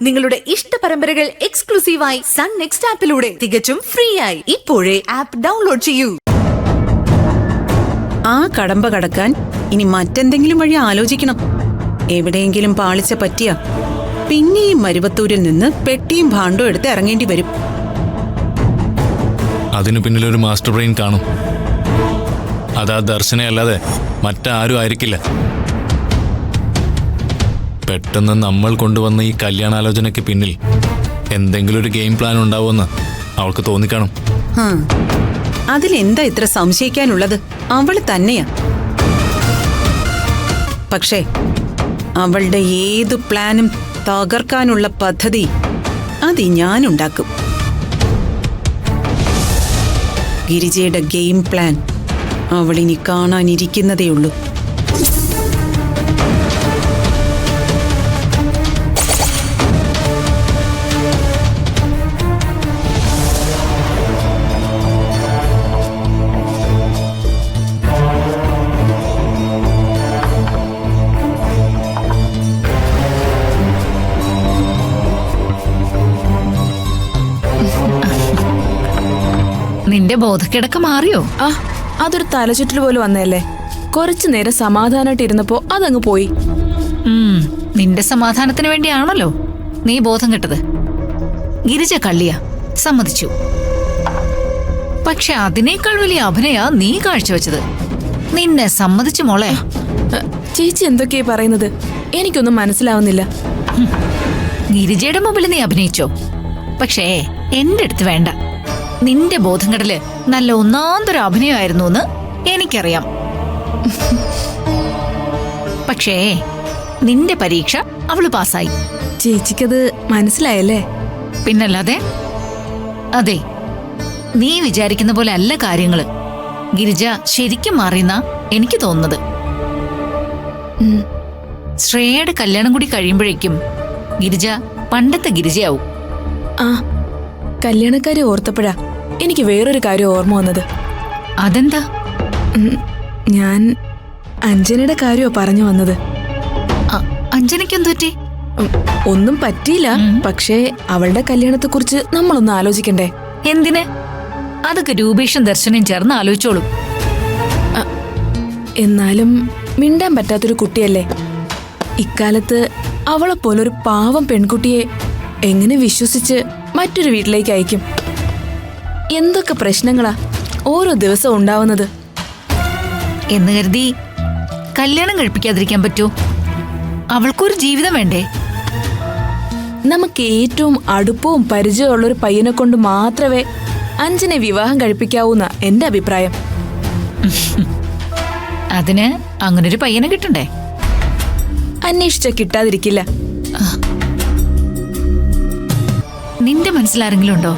നിങ്ങളുടെ ഇഷ്ട പരമ്പരകൾ എക്സ്ക്ലൂസീവായി സൺ നെക്സ്റ്റ് ആപ്പിലൂടെ തികച്ചും ഫ്രീ ആയി ഇപ്പോഴേ ആപ്പ് ഡൗൺലോഡ് ചെയ്യൂ. ആ കടമ്പ കടക്കാൻ ഇനി മറ്റെന്തെങ്കിലും വഴി ആലോചിക്കണം. എവിടെയെങ്കിലും പാളിച്ച പറ്റിയ പിന്നെയും മരുവത്തൂരിൽ നിന്ന് പെട്ടിയും ഭാണ്ഡവും എടുത്ത് ഇറങ്ങേണ്ടി വരും. അതിനു പിന്നിലൊരു മാസ്റ്റർ ബ്രെയിൻ കാണും. അതാ ദർശനയല്ലാതെ മറ്റാരും ആയിരിക്കില്ല. പെട്ടെന്ന് നമ്മൾ കൊണ്ടുവന്ന ഈ കല്യാണാലോചനയ്ക്ക് പിന്നിൽ എന്തെങ്കിലും ഒരു ഗെയിം പ്ലാൻ ഉണ്ടാവുമെന്ന് അവൾക്ക് തോന്നിക്കാണും. അതിലെന്താ ഇത്ര സംശയിക്കാനുള്ളത്? അവള് തന്നെയാ. പക്ഷേ അവളുടെ ഏതു പ്ലാനും തകർക്കാനുള്ള പദ്ധതി അത് ഞാനുണ്ടാക്കും. ഗിരിജയുടെ ഗെയിം പ്ലാൻ അവളിനി കാണാനിരിക്കുന്നതേയുള്ളൂ. നിന്റെ ബോധക്കിടക്ക മാറിയോ? അതൊരു തലചുറ്റൽ പോലെ വന്നല്ലേ. കുറച്ചു നേരം സമാധാനമായിട്ട് ഇരുന്നപ്പോ അതങ്ങ് പോയി. നിന്റെ സമാധാനത്തിന് വേണ്ടിയാണല്ലോ നീ ബോധം കെട്ടത്. ഗിരിജ കള്ളിയ, സമ്മതിച്ചു. പക്ഷെ അതിനേക്കാൾ വലിയ അഭിനയ നീ കാഴ്ചവെച്ചത്. നിന്നെ സമ്മതിച്ചു മോളെ. ചേച്ചി എന്തൊക്കെയാ പറയുന്നത്? എനിക്കൊന്നും മനസ്സിലാവുന്നില്ല. ഗിരിജയുടെ മുമ്പിൽ നീ അഭിനയിച്ചോ? പക്ഷേ എന്റെ അടുത്ത് വേണ്ട. നിന്റെ ബോധം കെടല് നല്ല ഒന്നാന്തരം അഭിനയമായിരുന്നു എന്ന് എനിക്കറിയാം. പക്ഷേ നിന്റെ പരീക്ഷ അവള് പാസ്സായി. ചേച്ചിക്കത് മനസ്സിലായല്ലേ? പിന്നല്ലാതെ. അതെ, നീ വിചാരിക്കുന്ന പോലെ അല്ല കാര്യങ്ങള്. ഗിരിജ ശരിക്കും മാറിയെന്നാ എനിക്ക് തോന്നുന്നത്. ശ്രേയയുടെ കല്യാണം കൂടി കഴിയുമ്പോഴേക്കും ഗിരിജ പണ്ടത്തെ ഗിരിജയാവും. കല്യാണക്കാരെ ഓർത്തപ്പോഴാ എനിക്ക് വേറൊരു കാര്യം ഓർമ്മ വന്നത്. അതെന്താ? ഞാൻ അഞ്ജനയുടെ കാര്യമോ പറഞ്ഞു വന്നത്. അഞ്ജനയ്ക്കെന്തു പറ്റി? ഒന്നും പറ്റിയില്ല. പക്ഷേ അവളുടെ കല്യാണത്തെ കുറിച്ച് നമ്മളൊന്ന് ആലോചിക്കണ്ടേ? എന്തിന്? അതൊക്കെ രൂപേഷും ദർശനയും ചേർന്ന് ആലോചിച്ചോളും. എന്നാലും മിണ്ടാൻ പറ്റാത്തൊരു കുട്ടിയല്ലേ. ഇക്കാലത്ത് അവളെപ്പോലൊരു പാവം പെൺകുട്ടിയെ എങ്ങനെ വിശ്വസിച്ച് മറ്റൊരു വീട്ടിലേക്ക് അയക്കും? എന്തൊക്കെ പ്രശ്നങ്ങളാ ഓരോ ദിവസം ഉണ്ടാവുന്നത്. എന്ന് കരുതി കല്യാണം കഴിപ്പിക്കാതിരിക്കാൻ പറ്റൂ? അവൾക്കൊരു ജീവിതം വേണ്ടേ? നമുക്ക് ഏറ്റവും അടുപ്പവും പരിചയമുള്ളൊരു പയ്യനെ കൊണ്ട് മാത്രമേ അഞ്ജനെ വിവാഹം കഴിപ്പിക്കാവൂന്ന എന്റെ അഭിപ്രായം. അതിന് അങ്ങനൊരു പയ്യനെ കിട്ടണ്ടേ? അന്വേഷിച്ച കിട്ടാതിരിക്കില്ല. നിന്റെ മനസ്സിലാരെങ്കിലും ഉണ്ടോ?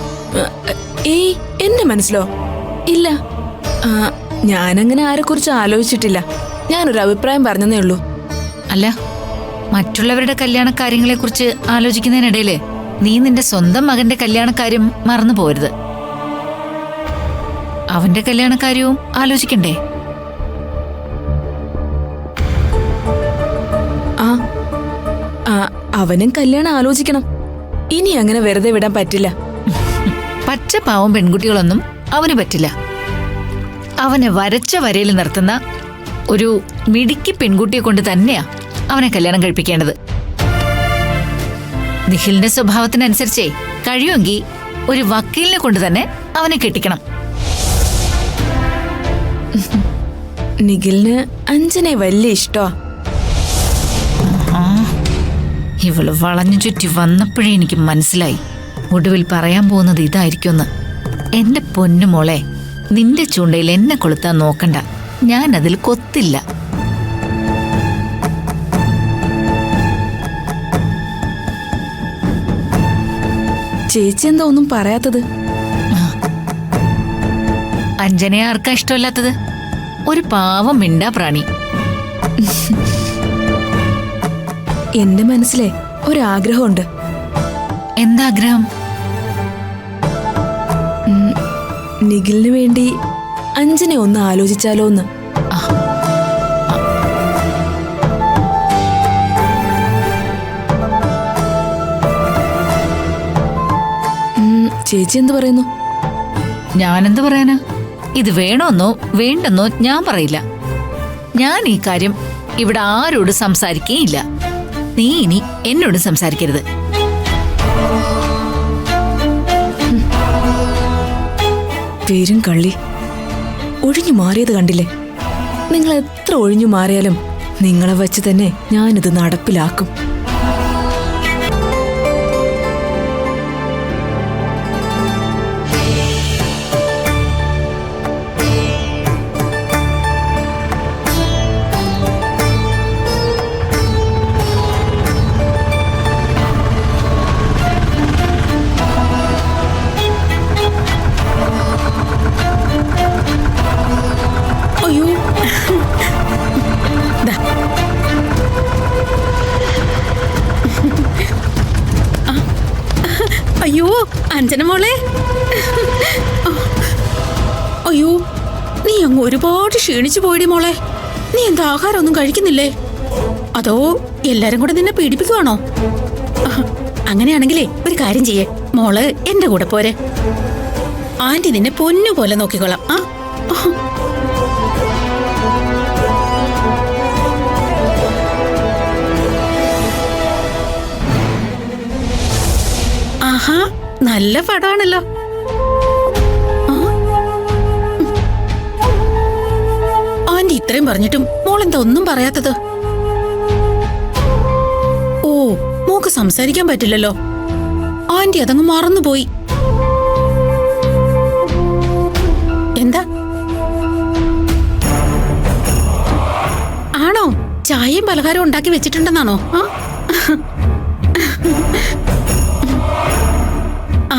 ഏയ്, എന്റെ മനസ്സിലോ? ഇല്ല. ഞാനങ്ങനെ ആരെക്കുറിച്ച് ആലോചിച്ചിട്ടില്ല. ഞാനൊരു അഭിപ്രായം പറഞ്ഞതേ ഉള്ളൂ. അല്ല, മറ്റുള്ളവരുടെ കല്യാണക്കാര്യങ്ങളെ കുറിച്ച് ആലോചിക്കുന്നതിനിടയില് നീ നിന്റെ സ്വന്തം മകന്റെ കല്യാണക്കാര്യം മറന്നു പോരുത്. അവന്റെ കല്യാണക്കാര്യവും ആലോചിക്കണ്ടേ? അവനും കല്യാണം ആലോചിക്കണം. ഇനി അങ്ങനെ വെറുതെ വിടാൻ പറ്റില്ല. പച്ച പാവം പെൺകുട്ടികളൊന്നും അവന് പറ്റില്ല. അവനെ വരച്ച വരയിൽ നിർത്തുന്ന ഒരു മിടുക്കി പെൺകുട്ടിയെ കൊണ്ട് തന്നെയാ അവനെ കല്യാണം കഴിപ്പിക്കേണ്ടത്. നിഖിലിന്റെ സ്വഭാവത്തിനനുസരിച്ചേ കഴിയുമെങ്കിൽ ഒരു വക്കീലിനെ കൊണ്ട് തന്നെ അവനെ കെട്ടിക്കണം. നിഖിലിന് അഞ്ജനെ വലിയ ഇഷ്ടമാ. ഇവള് വളഞ്ഞു ചുറ്റി വന്നപ്പോഴേ എനിക്ക് മനസ്സിലായി ഒടുവിൽ പറയാൻ പോകുന്നത് ഇതായിരിക്കുമെന്ന്. എന്റെ പൊന്നുമോളെ, നിന്റെ ചൂണ്ടയിൽ എന്നെ കൊളുത്താൻ നോക്കണ്ട. ഞാൻ അതിൽ കൊത്തില്ല. ചേച്ചി എന്താ ഒന്നും പറയാത്തത്? അഞ്ജനയെ ആർക്കാ ഇഷ്ടമല്ലാത്തത്? ഒരു പാവം മിണ്ടാ പ്രാണി. എന്റെ മനസ്സിലെ ഒരാഗ്രഹമുണ്ട്. എന്താഗ്രഹം? നിഖിലിന് വേണ്ടി അഞ്ജനെ ഒന്ന് ആലോചിച്ചാലോന്ന്. ചേച്ചി എന്ത് പറയുന്നു? ഞാനെന്ത് പറയാനാ? ഇത് വേണോന്നോ വേണ്ടെന്നോ ഞാൻ പറയില്ല. ഞാൻ ഈ കാര്യം ഇവിടെ ആരോട് സംസാരിക്കേയില്ല. നീ ഇനി എന്നോട് സംസാരിക്കരുത്. പേരും കള്ളി ഒഴിഞ്ഞു മാറിയത് കണ്ടില്ലേ? നിങ്ങൾ എത്ര ഒഴിഞ്ഞു മാറിയാലും നിങ്ങളെ വച്ച് തന്നെ ഞാനിത് നടപ്പിലാക്കും. അയ്യോ, ദാ. അയ്യോ അഞ്ജന മോളെ, അയ്യോ നീ അങ്ങ് ഒരുപാട് ക്ഷീണിച്ചു പോയിടി മോളെ. നീ എന്താ ആഹാരമൊന്നും കഴിക്കുന്നില്ലേ? അതോ എല്ലാരും കൂടെ നിന്നെ പീഡിപ്പിക്കുവാണോ? അങ്ങനെയാണെങ്കിലേ ഒരു കാര്യം ചെയ്യേ, മോള് എന്റെ കൂടെ പോരെ. ആന്റി നിന്നെ പൊന്നു പോലെ നോക്കിക്കോളാം. ആ ആഹാ, നല്ല പടമാണല്ലോ. ആന്റി ഇത്രയും പറഞ്ഞിട്ടും മോളെന്താ ഒന്നും പറയാത്തത്? ഓ, മോക്ക് സംസാരിക്കാൻ പറ്റില്ലല്ലോ. ആന്റി അതങ്ങ് മറന്നുപോയി. എന്താ? ആണോ? ചായയും പലഹാരവും ഉണ്ടാക്കി വെച്ചിട്ടുണ്ടെന്നാണോ?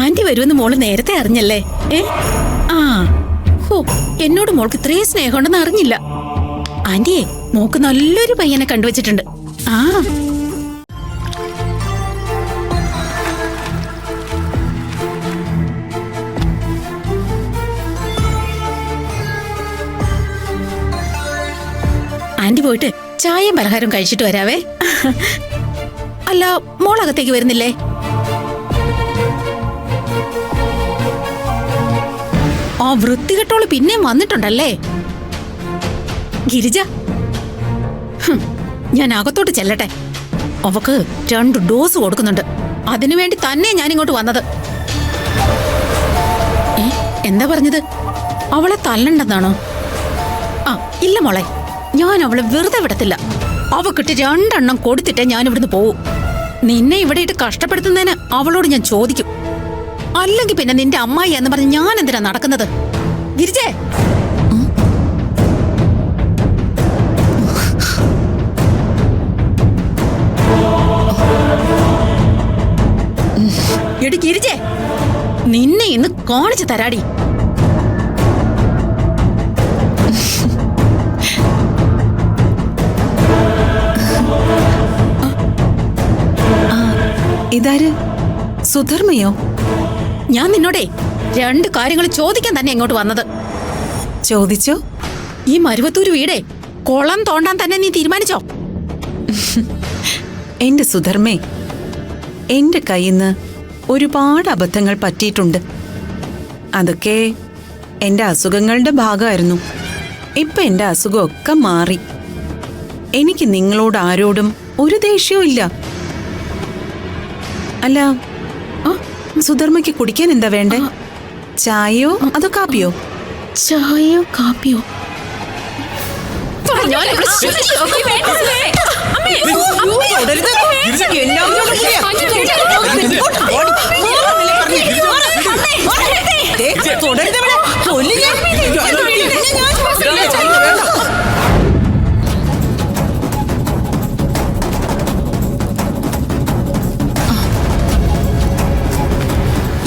ആന്റി വരുമെന്ന് മോള് നേരത്തെ അറിഞ്ഞല്ലേ? ഹോ, എന്നോട് മോൾക്ക് ഇത്രയും സ്നേഹമുണ്ടെന്ന് അറിഞ്ഞില്ല. ആന്റിയെ മോക്ക് നല്ലൊരു പയ്യനെ കണ്ടുവച്ചിട്ടുണ്ട്. ആന്റി പോയിട്ട് ചായയും പലഹാരവും കഴിച്ചിട്ട് വരാവേ. അല്ല, മോളകത്തേക്ക് വരുന്നില്ലേ? ആ വൃത്തികെട്ടോള് പിന്നെയും വന്നിട്ടുണ്ടല്ലേ? ഗിരിജ, ഞാൻ അകത്തോട്ട് ചെല്ലട്ടെ. അവക്ക് 2 ഡോസ് കൊടുക്കുന്നുണ്ട്. അതിനുവേണ്ടി തന്നെ ഞാനിങ്ങോട്ട് വന്നത്. എന്താ പറഞ്ഞത്? അവളെ തല്ലണ്ടെന്നാണോ? ഇല്ല മോളെ, ഞാൻ അവളെ വെറുതെ വിടത്തില്ല. അവക്കിട്ട് 2 എണ്ണം കൊടുത്തിട്ടേ ഞാൻ ഇവിടുന്ന് പോവും. നിന്നെ ഇവിടെ ഇട്ട് കഷ്ടപ്പെടുത്തുന്നതിന് അവളോട് ഞാൻ ചോദിക്കും. അല്ലെങ്കിൽ പിന്നെ നിന്റെ അമ്മായി എന്ന് പറഞ്ഞ് ഞാൻ എന്തിനാ നടക്കുന്നത്? ഗിരിജേ, എടി ഗിരിജേ, നിന്നെ ഇന്ന് കാണിച്ചു തരാടി. ഇതാര്? സുധർമ്മയോ? ഞാൻ നിന്നോടേ 2 കാര്യങ്ങൾ ചോദിക്കാൻ തന്നെ ഇങ്ങോട്ട് വന്നത്. ചോദിച്ചോ? ഈ മരുവത്തൂര് വീടേ കുളം തോണ്ടാൻ തന്നെ നീ തീരുമാനിച്ചോ? എന്റെ സുധർമ്മേ, എന്റെ കയ്യിന്ന് ഒരുപാട് അബദ്ധങ്ങൾ പറ്റിയിട്ടുണ്ട്. അതൊക്കെ എന്റെ അസുഖങ്ങളുടെ ഭാഗമായിരുന്നു. ഇപ്പൊ എന്റെ അസുഖമൊക്കെ മാറി. എനിക്ക് നിങ്ങളോട് ആരോടും ഒരു ദേഷ്യവും ഇല്ല. അല്ല, സുധർമ്മയ്ക്ക് കുടിക്കാൻ എന്താ വേണ്ടേ? ചായയോ അതോ കാപ്പിയോ? ചായയോ കാപ്പിയോ?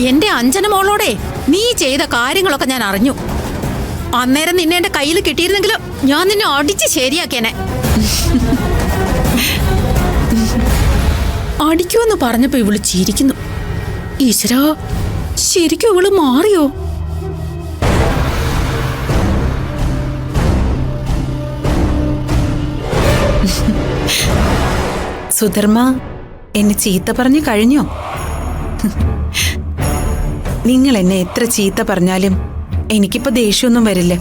എന്റെ അഞ്ജന മോളോടെ നീ ചെയ്ത കാര്യങ്ങളൊക്കെ ഞാൻ അറിഞ്ഞു. അന്നേരം നിന്നെ എന്റെ കയ്യിൽ കിട്ടിയിരുന്നെങ്കിലും ഞാൻ നിന്നെ അടിച്ച് ശരിയാക്കിയനെ. അടിക്കുമെന്ന് പറഞ്ഞപ്പോ ഇവള് ചിരിക്കുന്നു. ഈശ്വരാ, ശരിക്കും ഇവള് മാറിയോ? സുധർമ്മ എന്നെ ചീത്ത പറഞ്ഞു കഴിഞ്ഞോ? നിങ്ങൾ എന്നെ എത്ര ചീത്ത പറഞ്ഞാലും എനിക്കിപ്പോ ദേഷ്യമൊന്നും വരില്ല.